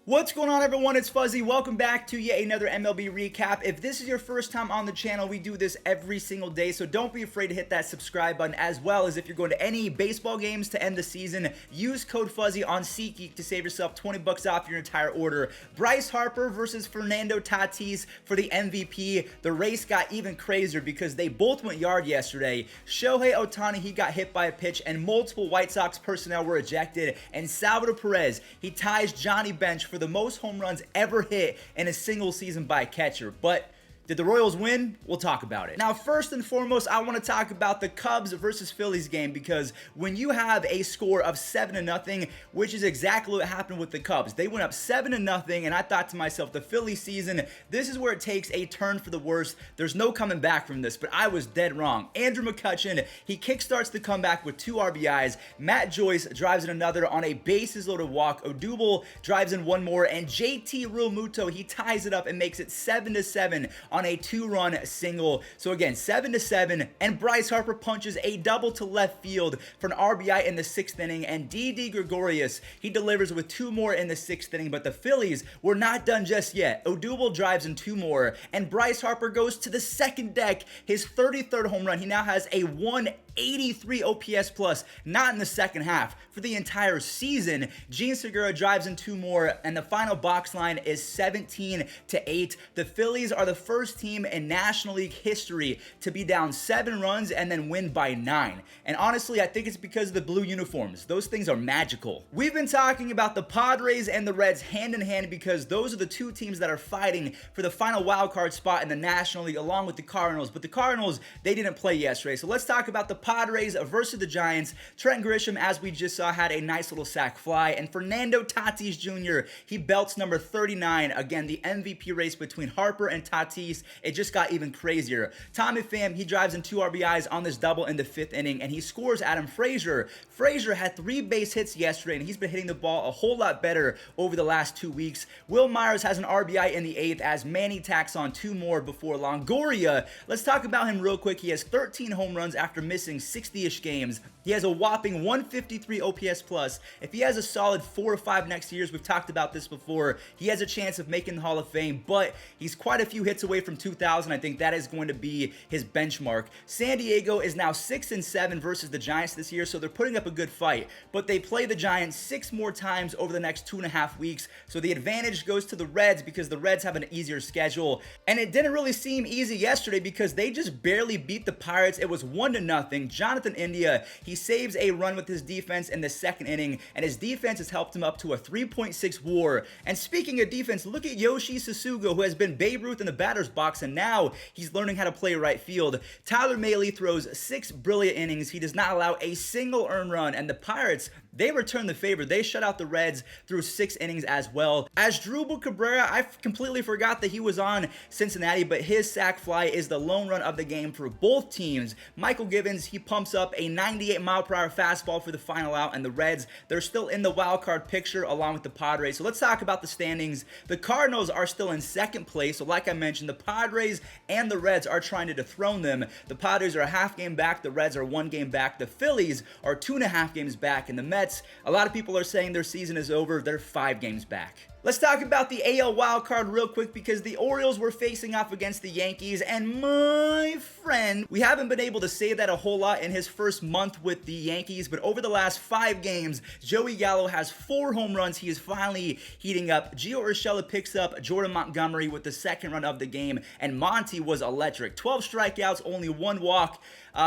What's going on, everyone? It's Fuzzy. Welcome back to yet another MLB recap. If this is your first time on the channel, we do this every single day, so don't be afraid to hit that subscribe button, as well as if you're going to any baseball games to end the season, use code Fuzzy on SeatGeek to save yourself 20 bucks off your entire order. Bryce Harper versus Fernando Tatis for the MVP. The race got even crazier because they both went yard yesterday. Shohei Ohtani, he got hit by a pitch, and multiple White Sox personnel were ejected, and Salvador Perez, he ties Johnny Bench for the most home runs ever hit in a single season by a catcher. But did the Royals win? We'll talk about it. Now, first and foremost, I want to talk about the Cubs versus Phillies game, because when you have a score of 7-0, which is exactly what happened with the Cubs, they went up 7-0, and I thought to myself, the Phillies season, this is where it takes a turn for the worse. There's no coming back from this, but I was dead wrong. Andrew McCutchen, he kickstarts the comeback with 2 RBIs. Matt Joyce drives in another on a bases-loaded walk. Odubel drives in one more, and JT Realmuto, he ties it up and makes it 7-7 on a 2-run single. So again, 7-7, and Bryce Harper punches a double to left field for an RBI in the 6th inning, and Didi Gregorius, he delivers with 2 more in the 6th inning, but the Phillies were not done just yet. Odubel drives in 2 more, and Bryce Harper goes to the second deck, his 33rd home run. He now has a 183 OPS plus, not in the second half, for the entire season. Gene Segura drives in 2 more, and the final box line is 17-8. The Phillies are the first team in National League history to be down 7 runs and then win by 9. And honestly, I think it's because of the blue uniforms. Those things are magical. We've been talking about the Padres and the Reds hand in hand, because those are the 2 teams that are fighting for the final wild card spot in the National League, along with the Cardinals. But the Cardinals, they didn't play yesterday. So let's talk about the Padres versus the Giants. Trent Grisham, as we just saw, had a nice little sac fly, and Fernando Tatis Jr., he belts number 39. Again, the MVP race between Harper and Tatis, it just got even crazier. Tommy Pham, he drives in 2 RBIs on this double in the 5th inning, and he scores Adam Frazier. Frazier had 3 base hits yesterday, and he's been hitting the ball a whole lot better over the last 2 weeks. Will Myers has an RBI in the 8th as Manny tacks on 2 more before Longoria. Let's talk about him real quick. He has 13 home runs after missing 60-ish games. He has a whopping 153 OPS plus. If he has a solid 4 or 5 next years, we've talked about this before, he has a chance of making the Hall of Fame, but he's quite a few hits away from 2,000. I think that is going to be his benchmark. San Diego is now 6-7 versus the Giants this year, so they're putting up a good fight, but they play the Giants 6 more times over the next 2.5 weeks, so the advantage goes to the Reds because the Reds have an easier schedule. And it didn't really seem easy yesterday because they just barely beat the Pirates. It was 1-0. Jonathan India, he saves a run with his defense in the 2nd inning, and his defense has helped him up to a 3.6 WAR. And speaking of defense, look at Yoshi Tsutsugo, who has been Babe Ruth in the batter's box, and now he's learning how to play right field. Tyler Mahle throws 6 brilliant innings. He does not allow a single earned run, and the Pirates, they return the favor. They shut out the Reds through 6 innings as well. Asdrubal Cabrera, I completely forgot that he was on Cincinnati, but his sac fly is the lone run of the game for both teams. Michael Givens, he pumps up a 98-mile-per-hour fastball for the final out, and the Reds, they're still in the wild card picture along with the Padres. So let's talk about the standings. The Cardinals are still in 2nd place, so like I mentioned, the Padres and the Reds are trying to dethrone them. The Padres are a half game back, the Reds are 1 game back, the Phillies are 2.5 games back, and the Mets, a lot of people are saying their season is over. They're 5 games back. Let's talk about the AL wildcard real quick, because the Orioles were facing off against the Yankees, and my friend, we haven't been able to say that a whole lot in his first month with the Yankees, but over the last 5 games, Joey Gallo has 4 home runs. He is finally heating up. Gio Urshela picks up Jordan Montgomery with the 2nd run of the game, and Monty was electric. 12 strikeouts, only 1 walk.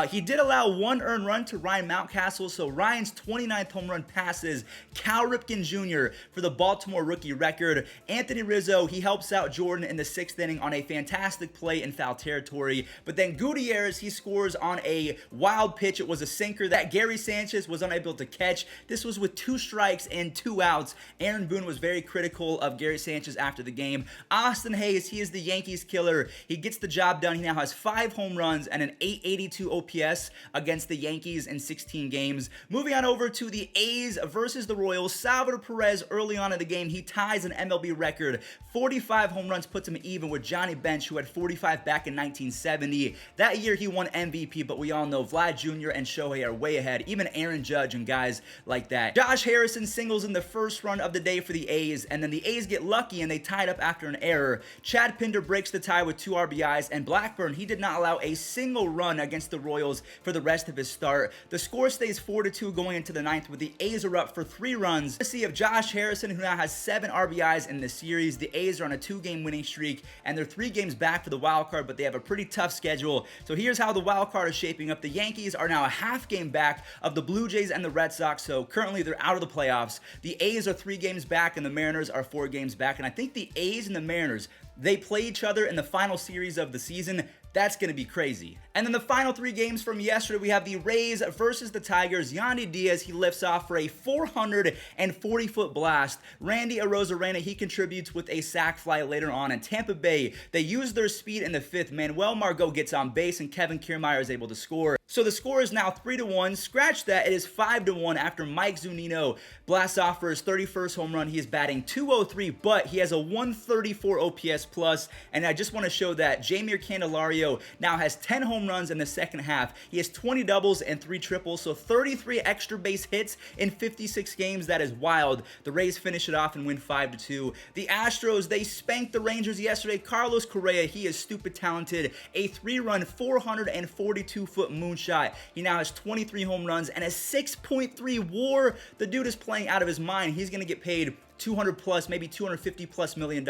He did allow 1 earned run to Ryan Mountcastle, so Ryan's 29th home run passes Cal Ripken Jr. for the Baltimore rookie record. Anthony Rizzo, he helps out Jordan in the 6th inning on a fantastic play in foul territory, but then Gutierrez, he scores on a wild pitch. It was a sinker that Gary Sanchez was unable to catch. This was with 2 strikes and 2 outs. Aaron Boone was very critical of Gary Sanchez after the game. Austin Hayes, he is the Yankees killer. He gets the job done. He now has 5 home runs and an 882 OPS against the Yankees in 16 games. Moving on over to the A's versus the Royals. Salvador Perez, early on in the game, he ties ties an MLB record. 45 home runs puts him even with Johnny Bench, who had 45 back in 1970. That year he won MVP, but we all know Vlad Jr. and Shohei are way ahead, even Aaron Judge and guys like that. Josh Harrison singles in the first run of the day for the A's, and then the A's get lucky and they tied up after an error. Chad Pinder breaks the tie with 2 RBIs, and Blackburn, he did not allow a single run against the Royals for the rest of his start. The score stays 4-2 going into the 9th, with the A's are up for 3 runs. Let's see if Josh Harrison, who now has 7 RBIs in the series. The A's are on a 2-game winning streak, and they're 3 games back for the wild card, but they have a pretty tough schedule. So here's how the wild card is shaping up. The Yankees are now a half game back of the Blue Jays and the Red Sox, so currently they're out of the playoffs. The A's are 3 games back, and the Mariners are 4 games back, and I think the A's and the Mariners, they play each other in the final series of the season. That's going to be crazy. And then the final 3 games from yesterday, we have the Rays versus the Tigers. Yandy Diaz, he lifts off for a 440-foot blast. Randy Arozarena, he contributes with a sac fly later on. And Tampa Bay, they use their speed in the 5th. Manuel Margot gets on base, and Kevin Kiermaier is able to score. So the score is now 3-1. Scratch that, it is 5-1 after Mike Zunino blasts off for his 31st home run. He is batting .203, but he has a 134 OPS plus. And I just want to show that Jeimer Candelario now has 10 home runs in the second half. He has 20 doubles and 3 triples, so 33 extra base hits in 56 games. That is wild. The Rays finish it off and win 5-2. The Astros, they spanked the Rangers yesterday. Carlos Correa, he is stupid talented. A 3-run, 442-foot moonshot. He now has 23 home runs and a 6.3 WAR. The dude is playing out of his mind. He's going to get paid 200 plus, maybe 250 plus $million.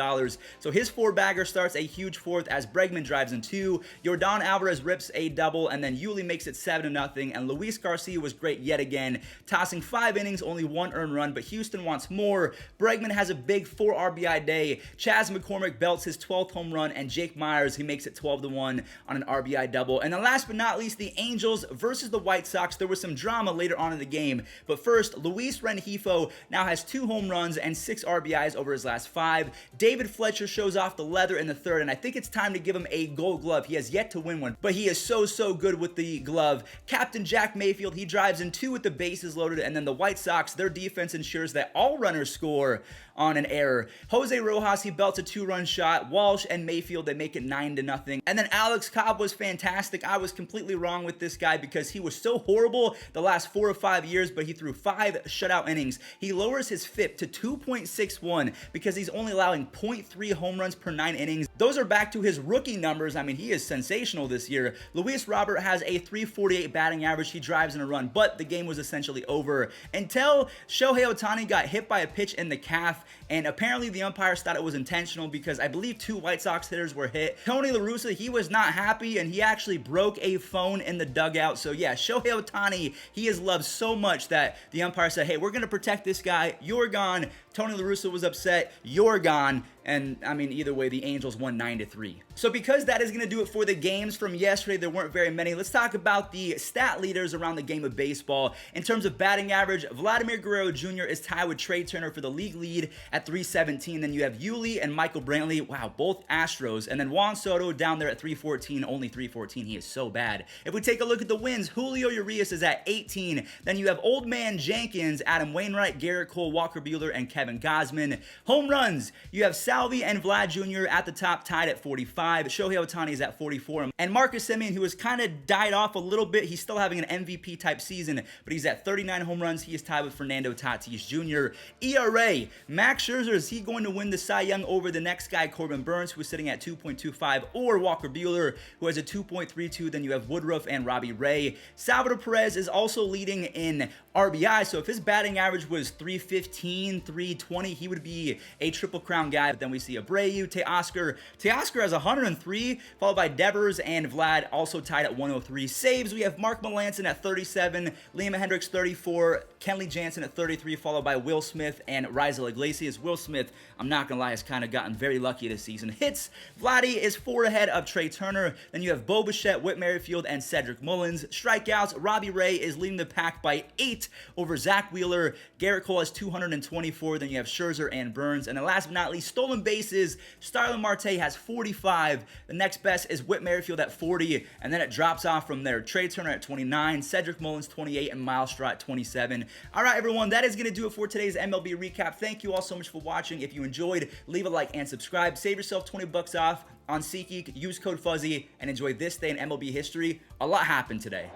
So his 4-bagger starts a huge 4th as Bregman drives in 2. Yordan Alvarez rips a double, and then Yuli makes it 7-0. And Luis Garcia was great yet again, tossing 5 innings, only 1 earned run, but Houston wants more. Bregman has a big 4 RBI day. Chas McCormick belts his 12th home run, and Jake Myers, he makes it 12-1 on an RBI double. And then last but not least, the Angels versus the White Sox. There was some drama later on in the game, but first, Luis Rengifo now has 2 home runs and 6 RBIs over his last 5. David Fletcher shows off the leather in the 3rd, and I think it's time to give him a gold glove. He has yet to win one, but he is so good with the glove. Captain Jack Mayfield, he drives in 2 with the bases loaded, and then the White Sox, their defense ensures that all runners score on an error. Jose Rojas, he belts a 2-run shot. Walsh and Mayfield, they make it 9-0. And then Alex Cobb was fantastic. I was completely wrong with this guy because he was so horrible the last 4 or 5 years, but he threw 5 shutout innings. He lowers his FIP to 2.61 because he's only allowing .3 home runs per 9 innings. Those are back to his rookie numbers. I mean, he is sensational this year. Luis Robert has a .348 batting average. He drives in a run, but the game was essentially over until Shohei Ohtani got hit by a pitch in the calf. And apparently the umpires thought it was intentional because I believe 2 White Sox hitters were hit. Tony La Russa, he was not happy, and he actually broke a phone in the dugout. So yeah, Shohei Ohtani, he is loved so much that the umpire said, hey, we're going to protect this guy. You're gone. Tony La Russa was upset. You're gone. And I mean, either way, the Angels won 9-3. So because that is going to do it for the games from yesterday, there weren't very many. Let's talk about the stat leaders around the game of baseball. In terms of batting average, Vladimir Guerrero Jr. is tied with Trey Turner for the league lead at 317. Then you have Yuli and Michael Brantley. Wow, both Astros. And then Juan Soto down there at 314, only 314. He is so bad. If we take a look at the wins, Julio Urias is at 18. Then you have Old Man Jenkins, Adam Wainwright, Garrett Cole, Walker Buehler, and Kevin Gausman. Home runs, you have Salvi and Vlad Jr. at the top, tied at 45. Shohei Ohtani is at 44. And Marcus Semien, who has kind of died off a little bit, he's still having an MVP type season, but he's at 39 home runs. He is tied with Fernando Tatis Jr. ERA, Max Scherzer, is he going to win the Cy Young over the next guy, Corbin Burns, who is sitting at 2.25, or Walker Buehler, who has a 2.32. Then you have Woodruff and Robbie Ray. Salvador Perez is also leading in RBI, so if his batting average was 315, 320, he would be a Triple Crown guy. But then we see Abreu, Teoscar. Teoscar has 103, followed by Devers and Vlad, also tied at 103. Saves, we have Mark Melancon at 37, Liam Hendricks 34, Kenley Jansen at 33, followed by Will Smith and Raisel Iglesias. Will Smith, I'm not gonna lie, has kind of gotten very lucky this season. Hits, Vladdy is 4 ahead of Trey Turner. Then you have Bo Bichette, Whit Merrifield, and Cedric Mullins. Strikeouts, Robbie Ray is leading the pack by 8 over Zach Wheeler. Garrett Cole has 224. Then you have Scherzer and Burns. And then last but not least, stolen bases, Starlin Marte Shohei has 45. The next best is Whit Merrifield at 40, and then it drops off from there. Trey Turner at 29, Cedric Mullins 28, and Miles Straw at 27. All right, everyone, that is going to do it for today's MLB recap. Thank you all so much for watching. If you enjoyed, leave a like and subscribe. Save yourself 20 bucks off on SeatGeek. Use code Fuzzy and enjoy this day in MLB history. A lot happened today.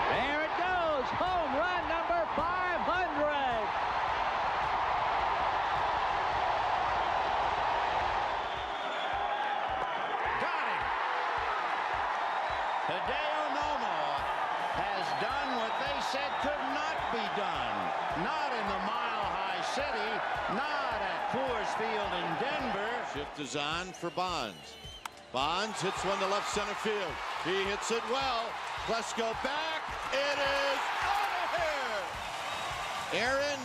There it goes. Home run number 500. Got him. Hideo Nomo has done what they said could not be done. Not in the Mile High City. Not at Coors Field in Denver. Shift is on for Bonds. Bonds hits one to left center field. He hits it well. Let's go back. It is out of here. Aaron,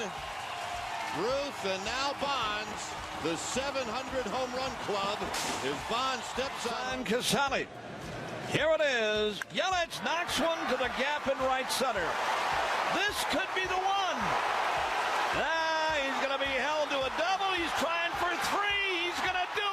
Ruth, and now Bonds. The 700 home run club. As Bonds steps on. Casale. Here it is. Yelich knocks one to the gap in right center. This could be the one. He's going to be held to a double. He's trying for three. He's going to do